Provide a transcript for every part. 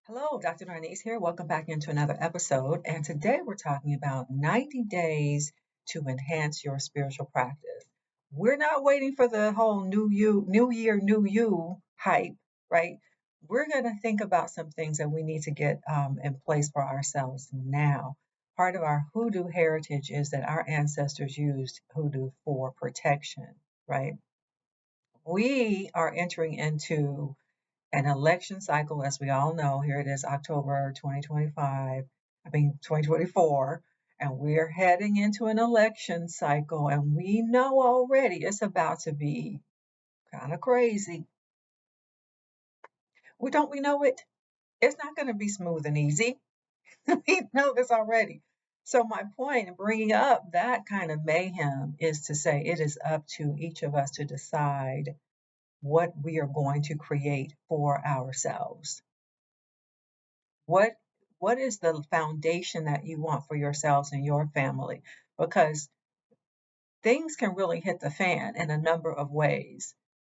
Hello, Dr. Darnise here. Welcome back into another episode. And today we're talking about 90 days to enhance your spiritual practice. We're not waiting for the whole new year, new you hype, right? We're going to think about some things that we need to get in place for ourselves now. Part of our Hoodoo heritage is that our ancestors used Hoodoo for protection, right? We are entering into an election cycle, as we all know. Here it is, October 2024, and we're heading into an election cycle, and we know already it's about to be kind of crazy. We know it? It's not going to be smooth and easy. We know this already. So my point in bringing up that kind of mayhem is to say it is up to each of us to decide what we are going to create for ourselves. what what is the foundation that you want for yourselves and your family? Because things can really hit the fan in a number of ways.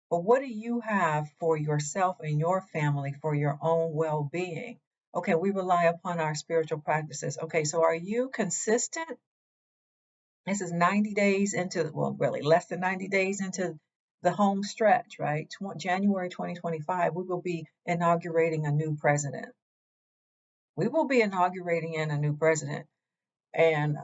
But what do you have for yourself and your family for your own well-being? Okay, we rely upon our spiritual practices. Okay, so are you consistent? This is 90 days into, well, really less than 90 days into the home stretch, right? January 2025, we will be inaugurating a new president. We will be inaugurating in a new president, and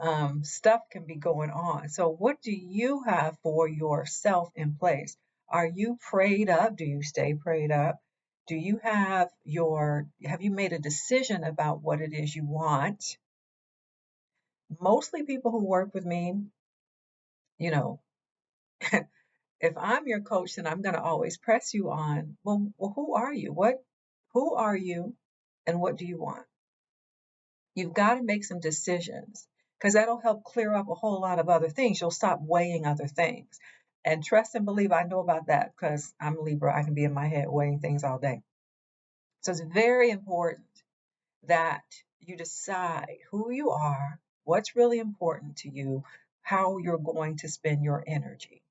stuff can be going on. So, what do you have for yourself in place? Are you prayed up? Do you stay prayed up? Do you have you made a decision about what it is you want? Mostly people who work with me, you know, if I'm your coach, then I'm going to always press you on, well, who are you? Who are you and what do you want? You've got to make some decisions because that'll help clear up a whole lot of other things. You'll stop weighing other things. And trust and believe, I know about that because I'm a Libra. I can be in my head weighing things all day. So it's very important that you decide who you are, what's really important to you, how you're going to spend your energy.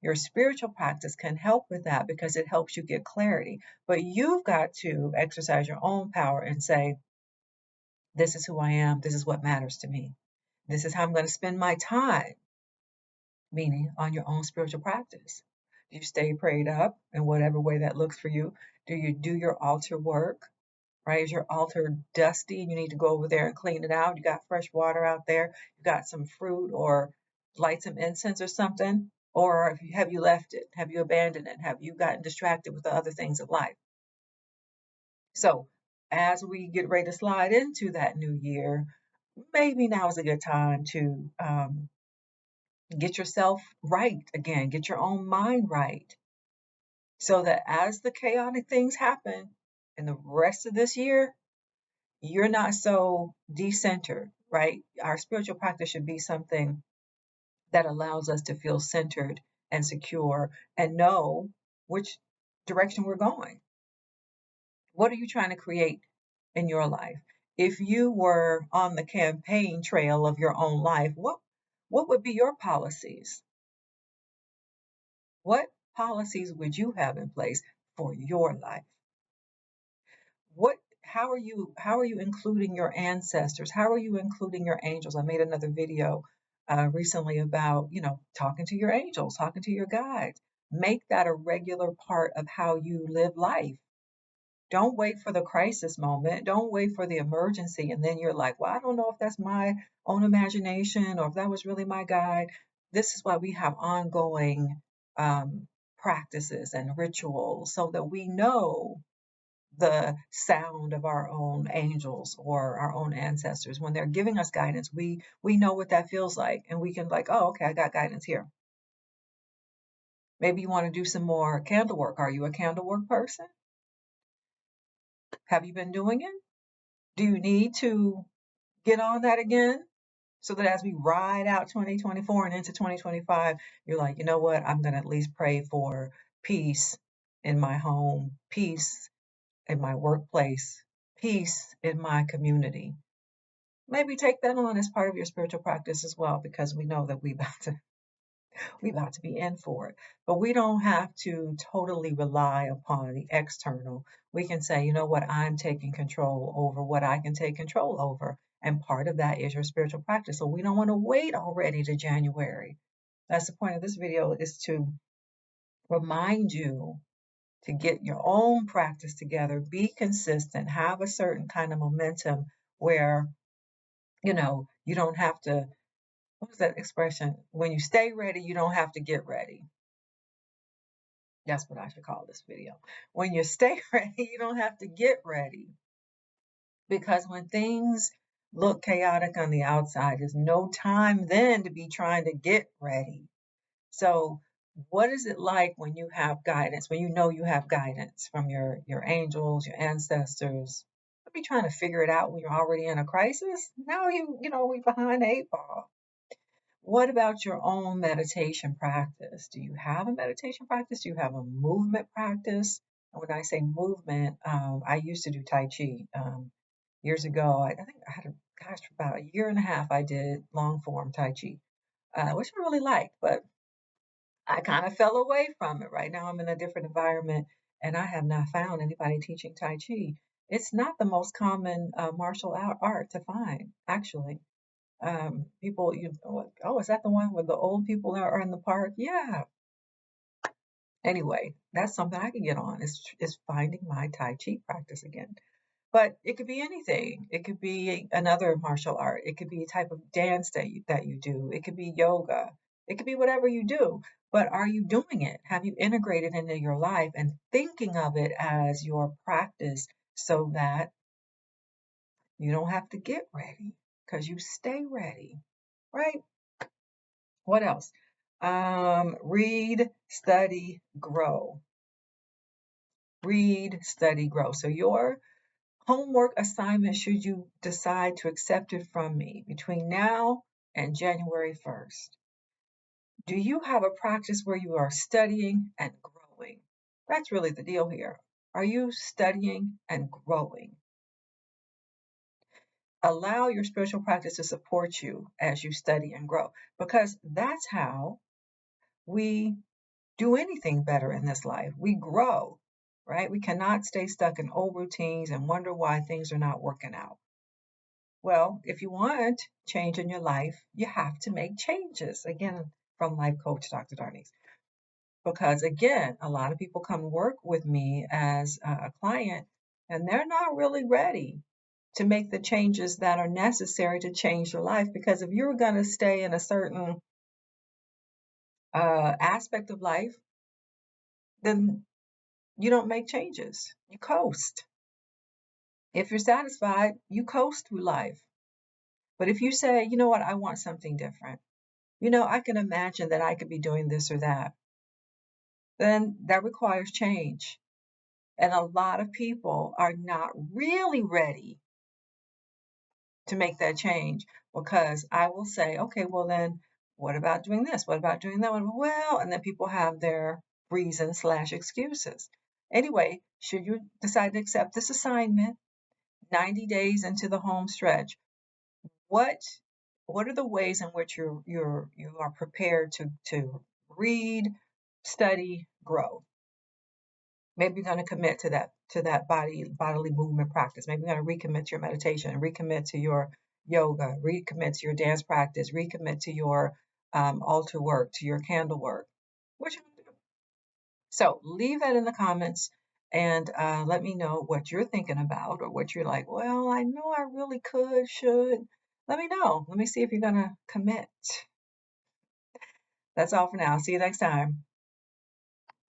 Your spiritual practice can help with that because it helps you get clarity. But you've got to exercise your own power and say, this is who I am. This is what matters to me. This is how I'm going to spend my time, meaning on your own spiritual practice. Do you stay prayed up in whatever way that looks for you? Do you do your altar work? Right? Is your altar dusty and you need to go over there and clean it out? You got fresh water out there? You got some fruit or light some incense or something? Or have you left it? Have you abandoned it? Have you gotten distracted with the other things of life? So, as we get ready to slide into that new year, maybe now is a good time to get yourself right again, get your own mind right, so that as the chaotic things happen in the rest of this year, you're not so decentered, right? Our spiritual practice should be something that allows us to feel centered and secure and know which direction we're going. What are you trying to create in your life? If you were on the campaign trail of your own life, what would be your policies? What policies would you have in place for your life? What how are you including your ancestors? How are you including your angels? I made another video recently about, talking to your angels, talking to your guides. Make that a regular part of how you live life. Don't wait for the crisis moment. Don't wait for the emergency. And then you're like, well, I don't know if that's my own imagination or if that was really my guide. This is why we have ongoing practices and rituals so that we know the sound of our own angels or our own ancestors. When they're giving us guidance, we know what that feels like. And we can like, oh, okay, I got guidance here. Maybe you want to do some more candle work. Are you a candle work person? Have you been doing it? Do you need to get on that again so that as we ride out 2024 and into 2025, you're like, you know what? I'm going to at least pray for peace in my home, peace in my workplace, peace in my community. Maybe take that on as part of your spiritual practice as well, because we know that we about to We about to be in for it. But we don't have to totally rely upon the external. We can say, you know what, I'm taking control over what I can take control over. And part of that is your spiritual practice. So we don't want to wait already to January. That's the point of this video, is to remind you to get your own practice together, be consistent, have a certain kind of momentum where, you don't have to, what's that expression? When you stay ready, you don't have to get ready. That's what I should call this video. When you stay ready, you don't have to get ready. Because when things look chaotic on the outside, there's no time then to be trying to get ready. So, what is it like when you have guidance, when you know you have guidance from your angels, your ancestors? Don't be trying to figure it out when you're already in a crisis. Now we're behind the eight ball. What about your own meditation practice? Do you have a meditation practice? Do you have a movement practice? And when I say movement, I used to do Tai Chi years ago. I think I had for about a year and a half, I did long form Tai Chi, which I really liked, but I kind of fell away from it. Right now, I'm in a different environment, and I have not found anybody teaching Tai Chi. It's not the most common martial art to find, actually. People, oh, is that the one where the old people are in the park? Yeah. Anyway, that's something I can get on. Is finding my Tai Chi practice again. But it could be anything. It could be another martial art. It could be a type of dance that you do. It could be yoga. It could be whatever you do. But are you doing it? Have you integrated into your life and thinking of it as your practice so that you don't have to get ready because you stay ready, right? What else? Read, study, grow. Read, study, grow. So your homework assignment, should you decide to accept it from me between now and January 1st, do you have a practice where you are studying and growing? That's really the deal here. Are you studying and growing? Allow your spiritual practice to support you as you study and grow, because that's how we do anything better in this life. We grow, right? We cannot stay stuck in old routines and wonder why things are not working out. Well, if you want change in your life, you have to make changes. Again, from Life Coach Dr. Darnise. Because again, a lot of people come work with me as a client, and they're not really ready to make the changes that are necessary to change your life. Because if you're going to stay in a certain aspect of life, then you don't make changes. You coast. If you're satisfied, you coast through life. But if you say, you know what, I want something different, I can imagine that I could be doing this or that, then that requires change. And a lot of people are not really ready to make that change, because I will say, okay, well, then what about doing this? What about doing that one? Well, and then people have their reasons/excuses. Anyway, should you decide to accept this assignment 90 days into the home stretch, what are the ways in which you are prepared to read, study, grow? Maybe you're going to commit to that bodily movement practice. Maybe you're going to recommit to your meditation, recommit to your yoga, recommit to your dance practice, recommit to your altar work, to your candle work. What you going to do? So leave that in the comments, and let me know what you're thinking about, or what you're like, well, I know I really could, should. Let me know. Let me see if you're going to commit. That's all for now. See you next time.